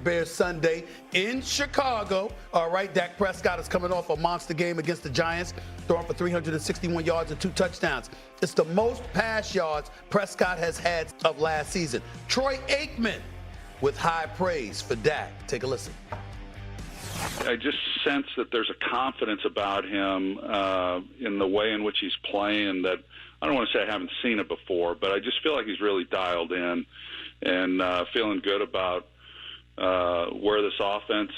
Bears Sunday in Chicago. All right, Dak Prescott is coming off a monster game against the Giants, throwing for 361 yards and 2 touchdowns. It's the most pass yards Prescott has had of last season. Troy Aikman with high praise for Dak. Take a listen. I just sense that there's a confidence about him in the way in which he's playing that I don't want to say I haven't seen it before, but I just feel like he's really dialed in and feeling good about where this offense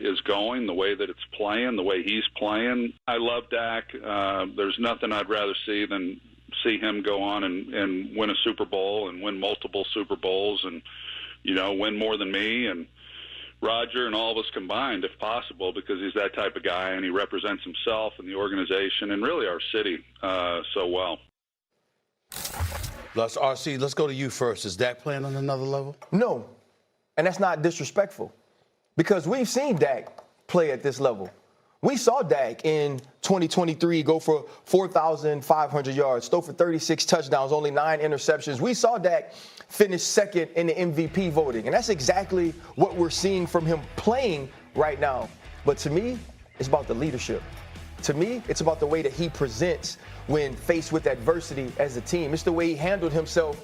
is going, the way that it's playing, the way he's playing. I love Dak. There's nothing I'd rather see than see him go on and win a Super Bowl and win multiple Super Bowls and, win more than me and Roger and all of us combined, if possible, because he's that type of guy and he represents himself and the organization and really our city so well. RC, let's go to you first. Is Dak playing on another level? No, and that's not disrespectful because we've seen Dak play at this level. We saw Dak in 2023 go for 4,500 yards, throw for 36 touchdowns, only 9 interceptions. We saw Dak finish second in the MVP voting, and that's exactly what we're seeing from him playing right now. But to me, it's about the leadership. To me, it's about the way that he presents when faced with adversity as a team. It's the way he handled himself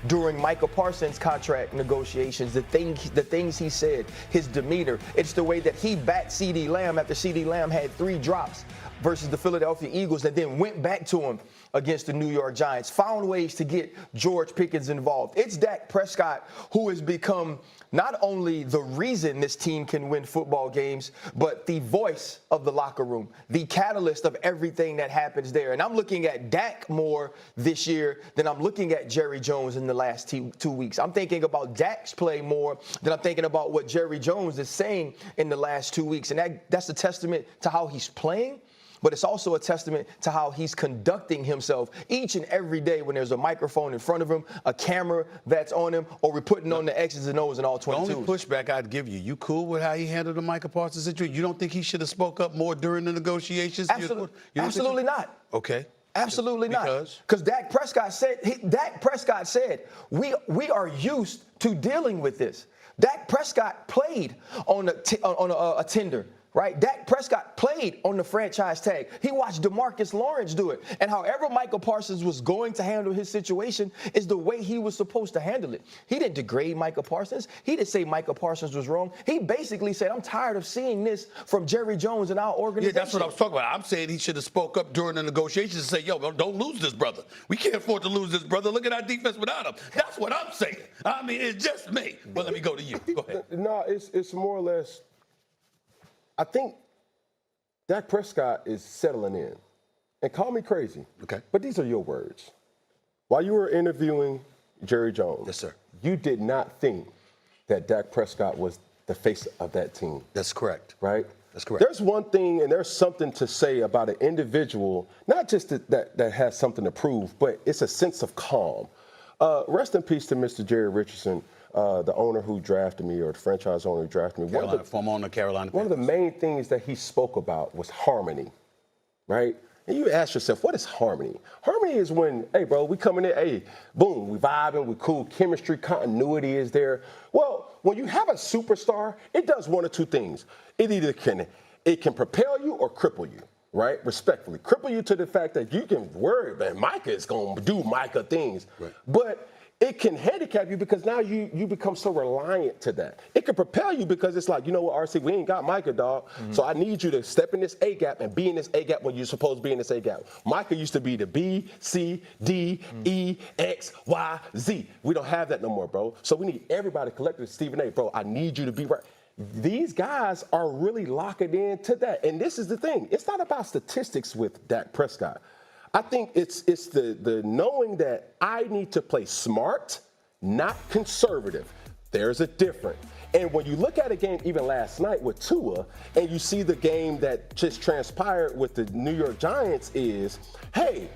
during Micah Parsons' contract negotiations, the things he said, his demeanor. It's the way that he backed CeeDee Lamb after CeeDee Lamb had 3 drops versus the Philadelphia Eagles that then went back to him against the New York Giants, found ways to get George Pickens involved. It's Dak Prescott who has become not only the reason this team can win football games, but the voice of the locker room, the catalyst of everything that happens there. And I'm looking at Dak more this year than I'm looking at Jerry Jones in the last 2 weeks. I'm thinking about Dak's play more than I'm thinking about what Jerry Jones is saying in the last 2 weeks. And that's a testament to how he's playing. But it's also a testament to how he's conducting himself each and every day when there's a microphone in front of him, a camera that's on him, or we're putting on the X's and O's and all 22s. The only pushback I'd give you cool with how he handled the Micah Parsons situation? You don't think he should have spoke up more during the negotiations? Absolutely not. Okay. Absolutely not. Because Dak Prescott said, we are used to dealing with this. Dak Prescott played on a tender. Right? Dak Prescott played on the franchise tag. He watched DeMarcus Lawrence do it. And however Micah Parsons was going to handle his situation is the way he was supposed to handle it. He didn't degrade Micah Parsons. He didn't say Micah Parsons was wrong. He basically said, I'm tired of seeing this from Jerry Jones and our organization. Yeah, that's what I was talking about. I'm saying he should have spoke up during the negotiations and say, yo, don't lose this brother. We can't afford to lose this brother. Look at our defense without him. That's what I'm saying. I mean, it's just me. But let me go to you. Go ahead. No, it's more or less, I think Dak Prescott is settling in. And call me crazy. Okay. But these are your words. While you were interviewing Jerry Jones, yes, sir, you did not think that Dak Prescott was the face of that team. That's correct. Right? That's correct. There's one thing and there's something to say about an individual, not just that has something to prove, but it's a sense of calm. Rest in peace to Mr. Jerry Richardson. The owner who drafted me, or the franchise owner who drafted me. Former owner of Carolina. One of the main things that he spoke about was harmony, right? And you ask yourself, what is harmony? Harmony is when, hey, bro, we coming in, hey, boom, we vibing, we cool, chemistry, continuity is there. Well, when you have a superstar, it does one or two things. It either can propel you or cripple you, right? Respectfully. Cripple you to the fact that you can worry, man, Micah is going to do Micah things. Right. But it can handicap you because now you become so reliant to that. It can propel you because it's like, you know what, RC, we ain't got Micah, dog. Mm-hmm. So I need you to step in this A-gap and be in this A-gap when you're supposed to be in this A-gap. Micah used to be the B, C, D, E, X, Y, Z. We don't have that no more, bro. So we need everybody collectively, Stephen A, bro, I need you to be right. These guys are really locking in to that. And this is the thing. It's not about statistics with Dak Prescott. I think it's the knowing that I need to play smart, not conservative. There's a difference. And when you look at a game even last night with Tua, and you see the game that just transpired with the New York Giants is, hey,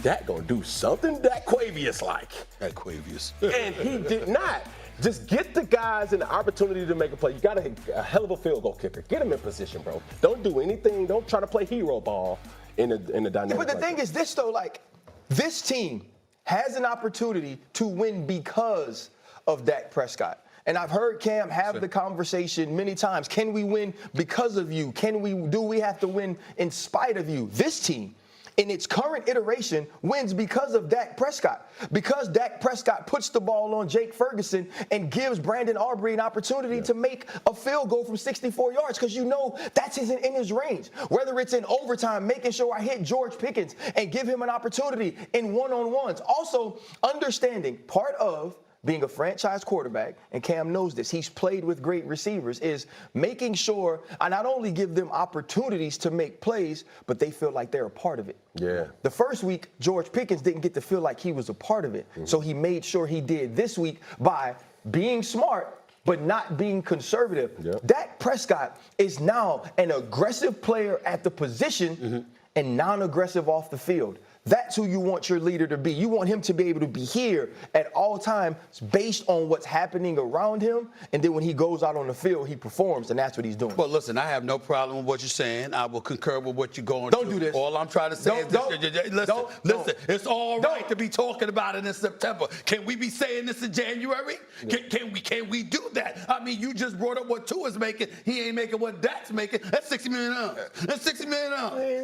Dak gonna do something Dak Quavius like. Dak Quavius. And he did not. Just get the guys an opportunity to make a play. You got a hell of a field goal kicker. Get him in position, bro. Don't do anything. Don't try to play hero ball. In the dynamic. But the thing is this, though, like, this team has an opportunity to win because of Dak Prescott. And I've heard Cam have the conversation many times. Can we win because of you? Do we have to win in spite of you? This team, in its current iteration, wins because of Dak Prescott. Because Dak Prescott puts the ball on Jake Ferguson and gives Brandon Aubrey an opportunity to make a field goal from 64 yards, because you know that's in his range. Whether it's in overtime, making sure I hit George Pickens and give him an opportunity in one-on-ones. Also, understanding part of being a franchise quarterback, and Cam knows this, he's played with great receivers, is making sure I not only give them opportunities to make plays, but they feel like they're a part of it. Yeah. The first week, George Pickens didn't get to feel like he was a part of it. So he made sure he did this week by being smart, but not being conservative. Yep. Dak Prescott is now an aggressive player at the position and non-aggressive off the field. That's who you want your leader to be. You want him to be able to be here at all times based on what's happening around him. And then when he goes out on the field, he performs, and that's what he's doing. Well, listen, I have no problem with what you're saying. I will concur with what you're going Don't through. do this. All I'm trying to say listen, it's all right to be talking about it in September. Can we be saying this in January? Can we do that? I mean, you just brought up what Tua's making. He ain't making what Dak's making. That's $60 million. That's $60 million.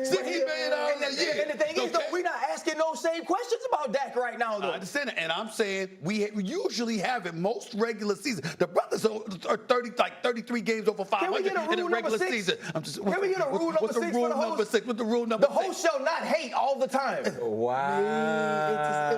$60 million a year. And the thing is, though, we're not asking those same questions about Dak right now, though. I understand it, and I'm saying we usually have it most regular season. The brothers are 33 games over 500 in the regular season. Can we get a rule number 6 for the host? What's the rule number 6? The host shall not hate all the time. Wow. Yeah.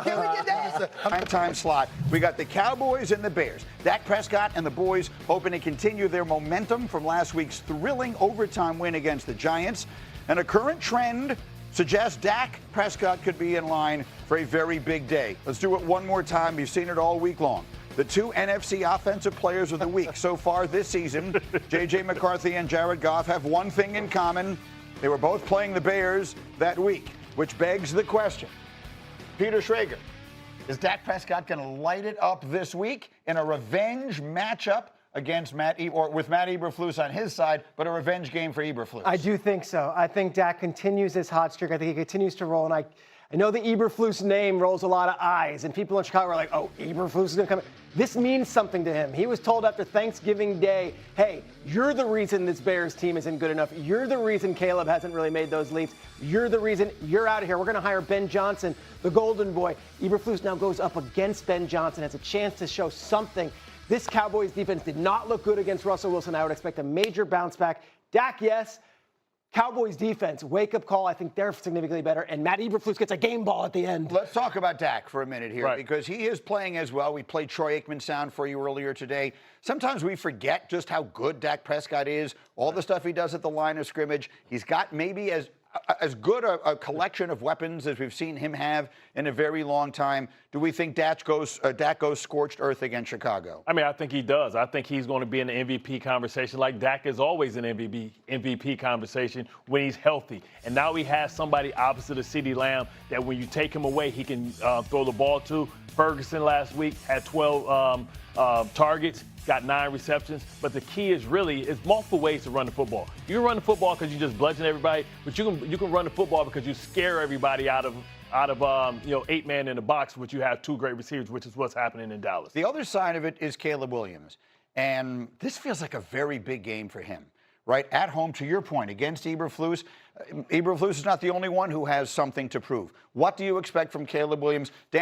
Can we get that? Time slot. We got the Cowboys and the Bears. Dak Prescott and the boys hoping to continue their momentum from last week's thrilling overtime win against the Giants. And a current trend suggests Dak Prescott could be in line for a very big day. Let's do it one more time. You've seen it all week long. The two NFC offensive players of the week so far this season, J.J. McCarthy and Jared Goff, have one thing in common. They were both playing the Bears that week, which begs the question. Peter Schrager, is Dak Prescott going to light it up this week in a revenge matchup against with Matt Eberflus on his side, but a revenge game for Eberflus? I do think so. I think Dak continues his hot streak. I think he continues to roll. And I know the Eberflus name rolls a lot of eyes, and people in Chicago are like, oh, Eberflus is going to come. This means something to him. He was told after Thanksgiving Day, hey, you're the reason this Bears team isn't good enough. You're the reason Caleb hasn't really made those leaps. You're the reason you're out of here. We're going to hire Ben Johnson, the golden boy. Eberflus now goes up against Ben Johnson, has a chance to show something. This Cowboys defense did not look good against Russell Wilson. I would expect a major bounce back. Dak, yes. Cowboys defense, wake-up call. I think they're significantly better. And Matt Eberflus gets a game ball at the end. Let's talk about Dak for a minute here, because he is playing as well. We played Troy Aikman sound for you earlier today. Sometimes we forget just how good Dak Prescott is, all the stuff he does at the line of scrimmage. He's got maybe as good a collection of weapons as we've seen him have in a very long time. Do we think Dak goes scorched earth against Chicago? I mean, I think he does. I think he's going to be in the MVP conversation, like Dak is always in MVP conversation when he's healthy. And now he has somebody opposite of CeeDee Lamb that when you take him away, he can throw the ball to. Ferguson last week had 12 targets, got 9 receptions. But the key is multiple ways to run the football. You can run the football because you just bludgeon everybody, but you can run the football because you scare everybody out of 8 man in the box, which you have 2 great receivers, which is what's happening in Dallas. The other side of it is Caleb Williams. And this feels like a very big game for him, right? At home, to your point, against Eberflus. Eberflus is not the only one who has something to prove. What do you expect from Caleb Williams? Dan